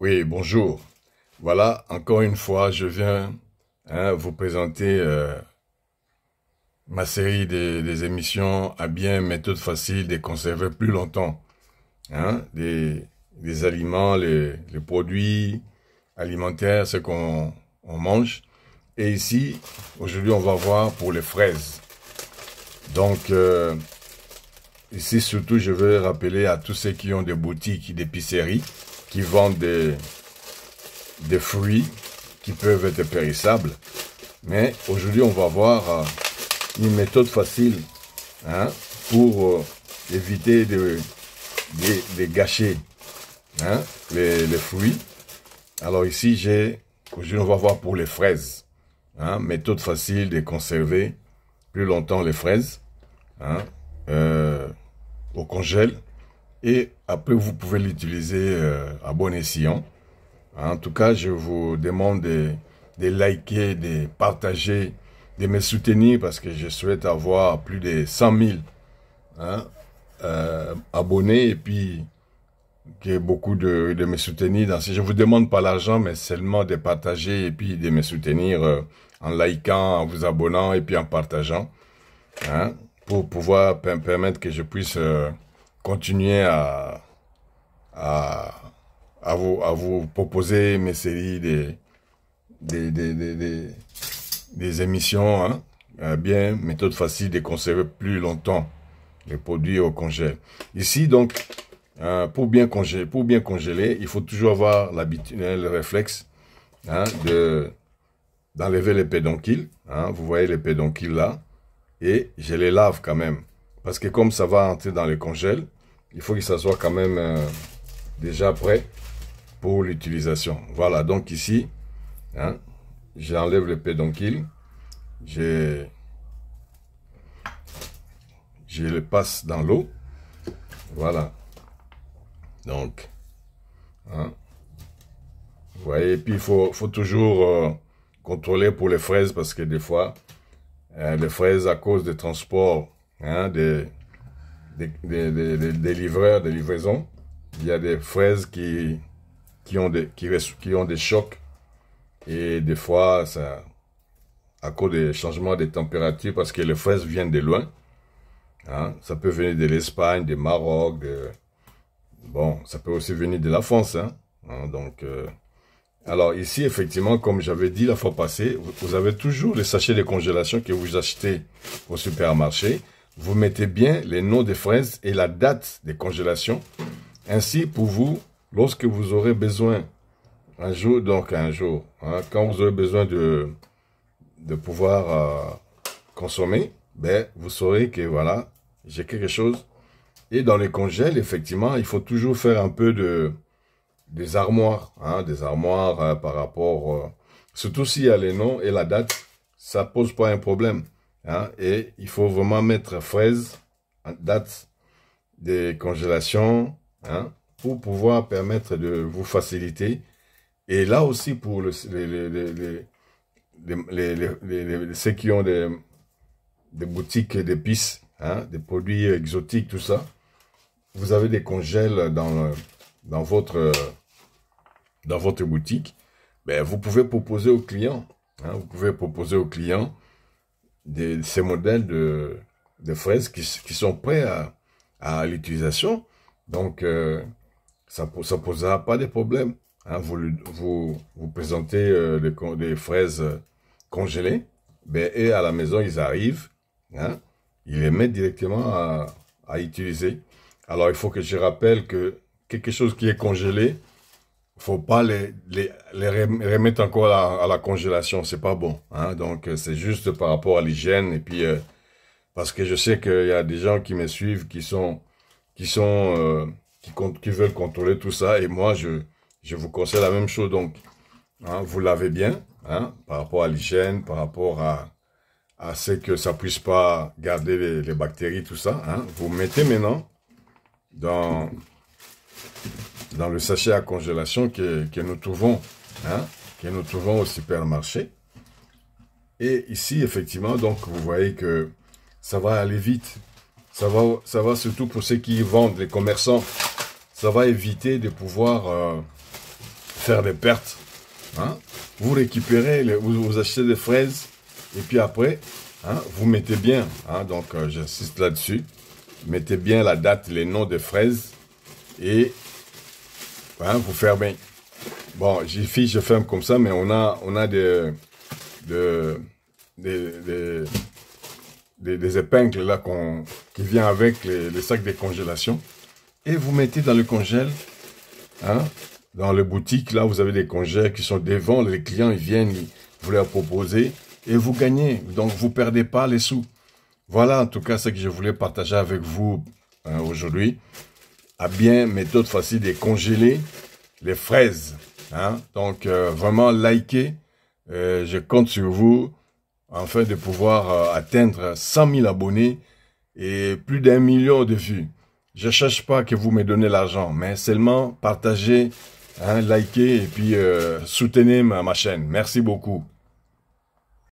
Oui, bonjour. Voilà, encore une fois, je viens vous présenter ma série des émissions à bien, méthode facile de conserver plus longtemps. Les aliments, les produits alimentaires, ce qu'on mange. Et ici, aujourd'hui, on va voir pour les fraises. Donc, ici, surtout, je veux rappeler à tous ceux qui ont des boutiques, d'épicerie, qui vendent des fruits qui peuvent être périssables. Mais aujourd'hui, on va voir une méthode facile pour éviter de gâcher les fruits. Alors ici, aujourd'hui, on va voir pour les fraises. Méthode facile de conserver plus longtemps les fraises au congèle. Et après, vous pouvez l'utiliser à bon escient. En tout cas, je vous demande de liker, de partager, de me soutenir parce que je souhaite avoir plus de 100 000 abonnés et puis que beaucoup de me soutenir. Je ne vous demande pas l'argent, mais seulement de partager et puis de me soutenir en likant, en vous abonnant et puis en partageant pour pouvoir permettre que je puisse continuer à vous proposer mes séries des émissions, bien, méthode facile de conserver plus longtemps les produits au congèle. Ici, donc, pour bien congeler, il faut toujours avoir l'habitude, le réflexe, d'enlever les pédoncules. Vous voyez les pédoncules là, et je les lave quand même. Parce que comme ça va entrer dans le congèle, il faut que ça soit quand même déjà prêt pour l'utilisation. Voilà, donc ici, j'enlève le pédoncule, je le passe dans l'eau. Voilà. Donc, vous voyez, et puis il faut toujours contrôler pour les fraises parce que des fois, les fraises à cause des transports, des livreurs, des livraisons, il y a des fraises qui ont des chocs et des fois, à cause des changements de température, parce que les fraises viennent de loin, ça peut venir de l'Espagne, du Maroc, bon, ça peut aussi venir de la France, donc, alors ici, effectivement, comme j'avais dit la fois passée, vous avez toujours les sachets de congélation que vous achetez au supermarché. Vous mettez bien les noms des fraises et la date de congélation. Ainsi, pour vous, lorsque vous aurez besoin, un jour, quand vous aurez besoin de pouvoir consommer, ben, vous saurez que voilà, j'ai quelque chose. Et dans les congèles, effectivement, il faut toujours faire un peu des armoires, par rapport, surtout s'il y a les noms et la date, ça pose pas un problème. Et il faut vraiment mettre fraises, date de congélation, pour pouvoir permettre de vous faciliter. Et là aussi, pour ceux qui ont des boutiques d'épices, des produits exotiques, tout ça, vous avez des congèles dans votre boutique, ben, vous pouvez proposer aux clients, ces modèles de fraises qui sont prêts à l'utilisation. Donc, ça posera pas de problème. Vous présentez des fraises congelées, ben, et à la maison, ils arrivent, ils les mettent directement à utiliser. Alors, il faut que je rappelle que quelque chose qui est congelé, faut pas les remettre encore à la congélation, c'est pas bon. Donc, c'est juste par rapport à l'hygiène et puis parce que je sais qu'il y a des gens qui me suivent qui veulent contrôler tout ça et moi je vous conseille la même chose. Donc, vous lavez bien, par rapport à l'hygiène, par rapport à ce que ça puisse pas garder les bactéries, tout ça. Vous mettez maintenant dans le sachet à congélation que nous trouvons au supermarché. Et ici, effectivement, donc, vous voyez que ça va aller vite. Ça va surtout pour ceux qui vendent, les commerçants. Ça va éviter de pouvoir faire des pertes. Hein. Vous récupérez, vous achetez des fraises, et puis après, hein, vous mettez bien, hein, donc j'insiste là-dessus, mettez bien la date, les noms des fraises, et hein, vous fermez. Bon, je ferme comme ça, mais on a des épingles là qui viennent avec les sacs de congélation, et vous mettez dans le congèle, hein, dans les boutiques, là, vous avez des congèles qui sont devant, les clients, ils viennent, vous leur proposez, et vous gagnez. Donc, vous perdez pas les sous. Voilà, en tout cas, ce que je voulais partager avec vous hein, aujourd'hui. À bien, méthode facile de congeler les fraises. Hein. Donc, vraiment, likez. Je compte sur vous, afin de pouvoir atteindre 100 000 abonnés et plus d'1 million de vues. Je ne cherche pas que vous me donnez l'argent, mais seulement partagez, hein, likez et puis soutenez ma chaîne. Merci beaucoup.